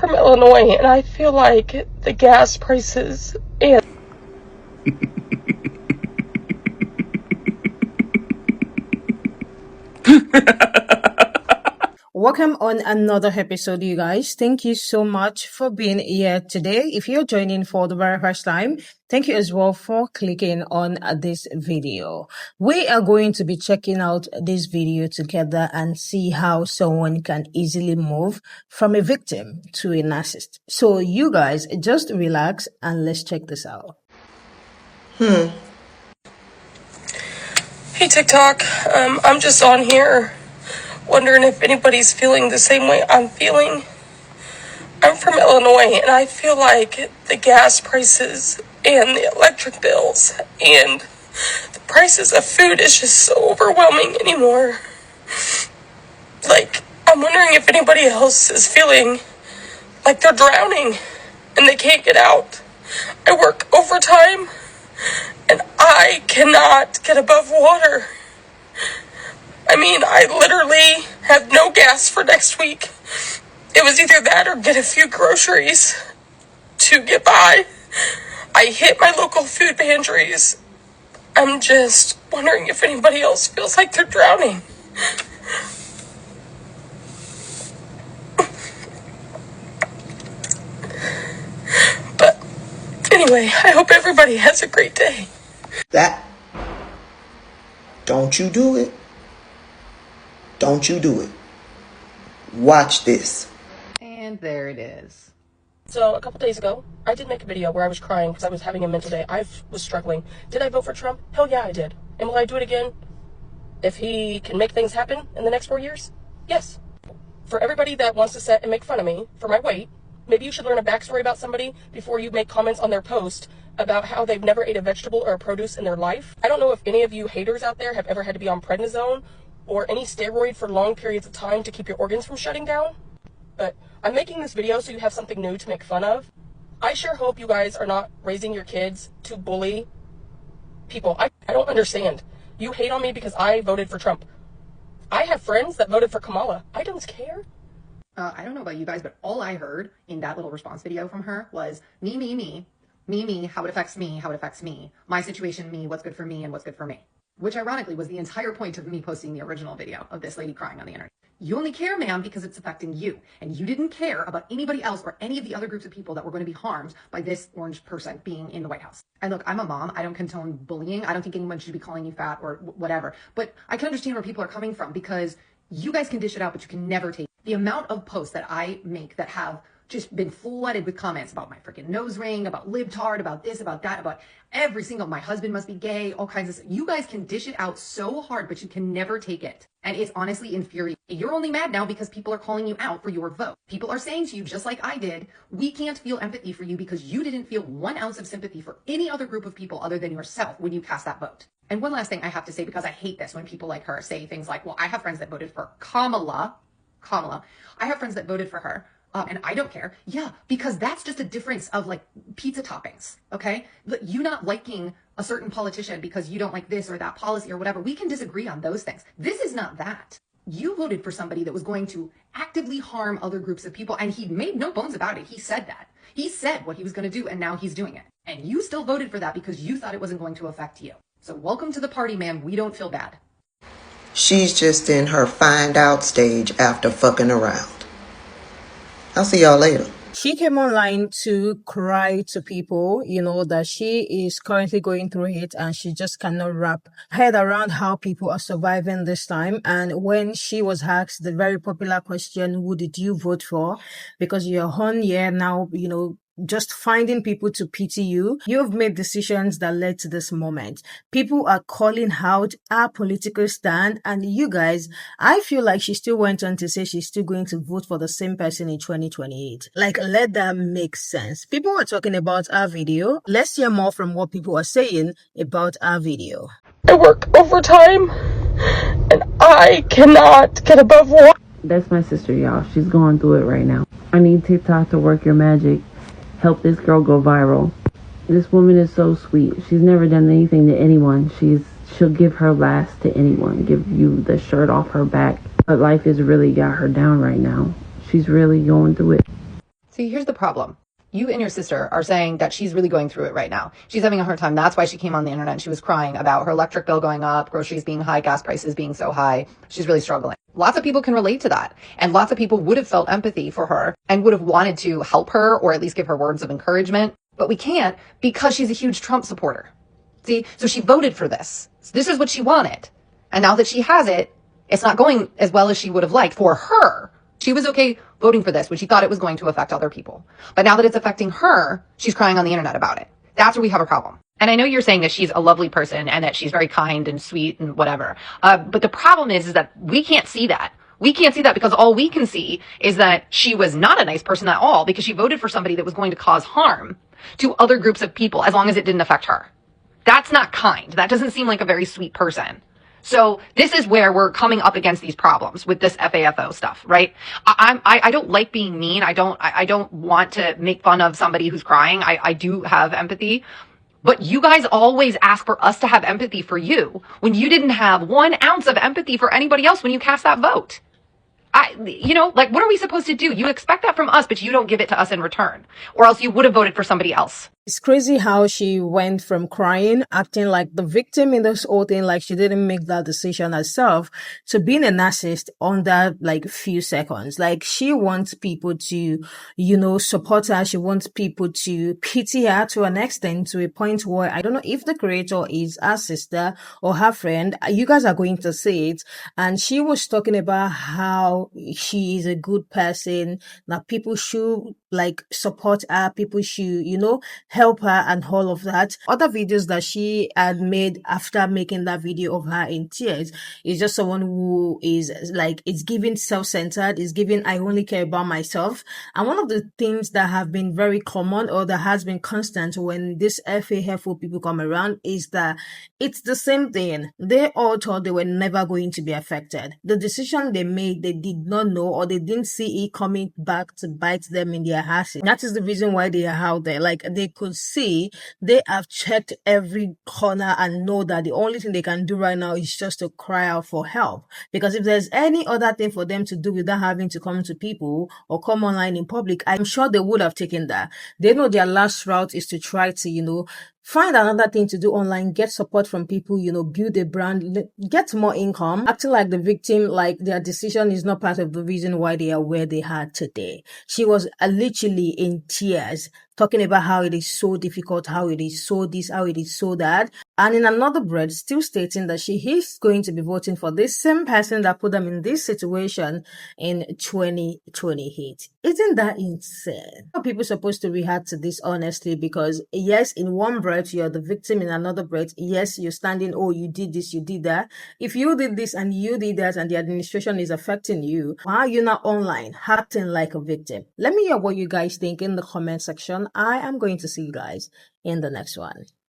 from Illinois, and I feel like the gas prices and Welcome on another episode, you guys. Thank you so much for being here today. If you're joining for the very first time, thank you as well for clicking on this video. We are going to be checking out this video together and see how someone can easily move from a victim to a narcissist. So you guys just relax and let's check this out. Hey TikTok, I'm just on here wondering if anybody's feeling the same way I'm feeling. I'm from Illinois, and I feel like the gas prices and the electric bills and the prices of food is just so overwhelming anymore. Like, I'm wondering if anybody else is feeling like they're drowning and they can't get out. I work overtime and I cannot get above water. I mean, I literally have no gas for next week. It was either that or get a few groceries to get by. I hit my local food pantries. I'm just wondering if anybody else feels like they're drowning. But anyway, I hope everybody has a great day. Don't you do it. Don't you do it. Watch this. And there it is. So a couple days ago, I did make a video where I was crying because I was having a mental day. I was struggling. Did I vote for Trump? Hell yeah, I did. And will I do it again if he can make things happen in the next 4 years? Yes. For everybody that wants to sit and make fun of me for my weight, maybe you should learn a backstory about somebody before you make comments on their post about how they've never ate a vegetable or a produce in their life. I don't know if any of you haters out there have ever had to be on prednisone or any steroid for long periods of time to keep your organs from shutting down. But I'm making this video so you have something new to make fun of. I sure hope you guys are not raising your kids to bully people. I don't understand. You hate on me because I voted for Trump. I have friends that voted for Kamala. I don't care. I don't know about you guys, but all I heard in that little response video from her was me, how it affects me, my situation, me, what's good for me, and what's good for me. Which ironically was the entire point of me posting the original video of this lady crying on the internet. You only care, ma'am, because it's affecting you. And you didn't care about anybody else or any of the other groups of people that were going to be harmed by this orange person being in the White House. And look, I'm a mom. I don't condone bullying. I don't think anyone should be calling you fat or whatever. But I can understand where people are coming from because you guys can dish it out, but you can never take it. The amount of posts that I make that have just been flooded with comments about my freaking nose ring, about libtard, about this, about that, about every single, my husband must be gay, all kinds of stuff. You guys can dish it out so hard, but you can never take it. And it's honestly infuriating. You're only mad now because people are calling you out for your vote. People are saying to you, just like I did, we can't feel empathy for you because you didn't feel 1 ounce of sympathy for any other group of people other than yourself when you cast that vote. And one last thing I have to say, because I hate this when people like her say things like, well, I have friends that voted for Kamala. I have friends that voted for her. And I don't care. Yeah, because that's just a difference of like pizza toppings, okay? You not liking a certain politician because you don't like this or that policy or whatever. We can disagree on those things. This is not that. You voted for somebody that was going to actively harm other groups of people, and he made no bones about it. He said that. He said what he was going to do, and now he's doing it. And you still voted for that because you thought it wasn't going to affect you. So welcome to the party, ma'am. We don't feel bad. She's just in her find out stage after fucking around. I'll see y'all later. She came online to cry to people, that she is currently going through it and she just cannot wrap her head around how people are surviving this time. And when she was asked the very popular question, who did you vote for? Because you're on here now, just finding people to pity you. You've made decisions that led to this moment. People are calling out our political stand, and you guys, I feel like she still went on to say she's still going to vote for the same person in 2028. Like, let that make sense. People are talking about our video. Let's hear more from what people are saying about our video. I work overtime and I cannot get above water. That's my sister, y'all. She's going through it right now. I need TikTok to work your magic. Help this girl go viral. This woman is so sweet. She's never done anything to anyone. She'll give her last to anyone, give you the shirt off her back. But life has really got her down right now. She's really going through it. See, here's the problem. You and your sister are saying that she's really going through it right now. She's having a hard time. That's why she came on the internet and she was crying about her electric bill going up, groceries being high, gas prices being so high. She's really struggling. Lots of people can relate to that. And lots of people would have felt empathy for her and would have wanted to help her or at least give her words of encouragement. But we can't because she's a huge Trump supporter. See, so she voted for this. So this is what she wanted. And now that she has it, it's not going as well as she would have liked for her. She was okay voting for this when she thought it was going to affect other people. But now that it's affecting her, she's crying on the internet about it. That's where we have a problem. And I know you're saying that she's a lovely person and that she's very kind and sweet and whatever. But the problem is that we can't see that. We can't see that because all we can see is that she was not a nice person at all because she voted for somebody that was going to cause harm to other groups of people as long as it didn't affect her. That's not kind. That doesn't seem like a very sweet person. So this is where we're coming up against these problems with this FAFO stuff, right? I don't like being mean. I don't want to make fun of somebody who's crying. I do have empathy, but you guys always ask for us to have empathy for you when you didn't have 1 ounce of empathy for anybody else when you cast that vote. Like, what are we supposed to do? You expect that from us, but you don't give it to us in return, or else you would have voted for somebody else. It's crazy how she went from crying, acting like the victim in this whole thing, like she didn't make that decision herself, to being a narcissist under like few seconds. Like she wants people to, support her. She wants people to pity her to an extent, to a point where I don't know if the creator is her sister or her friend. You guys are going to see it. And she was talking about how she is a good person, that people should like support her, people should, help her and all of that. Other videos that she had made after making that video of her in tears is just someone who is like, it's giving self-centered, it's giving I only care about myself. And one of the things that have been very common or that has been constant when this FAFO people come around is that it's the same thing. They all thought they were never going to be affected. The decision they made, they did not know or they didn't see it coming back to bite them in their asses. That is the reason why they are out there. Like they could see, they have checked every corner and know that the only thing they can do right now is just to cry out for help. Because if there's any other thing for them to do without having to come to people or come online in public, I'm sure they would have taken that. They know their last route is to try to, find another thing to do online, get support from people, build a brand, get more income, acting like the victim, like their decision is not part of the reason why they are where they are today. She was literally in tears, talking about how it is so difficult, how it is so this, how it is so that. And in another breath, still stating that she is going to be voting for this same person that put them in this situation in 2028. Isn't that insane? How are people supposed to react to this honestly? Because yes, in one breath, you're the victim. In another breath, yes, you're standing, oh, you did this, you did that. If you did this and you did that and the administration is affecting you, why are you not online acting like a victim? Let me hear what you guys think in the comment section. I am going to see you guys in the next one.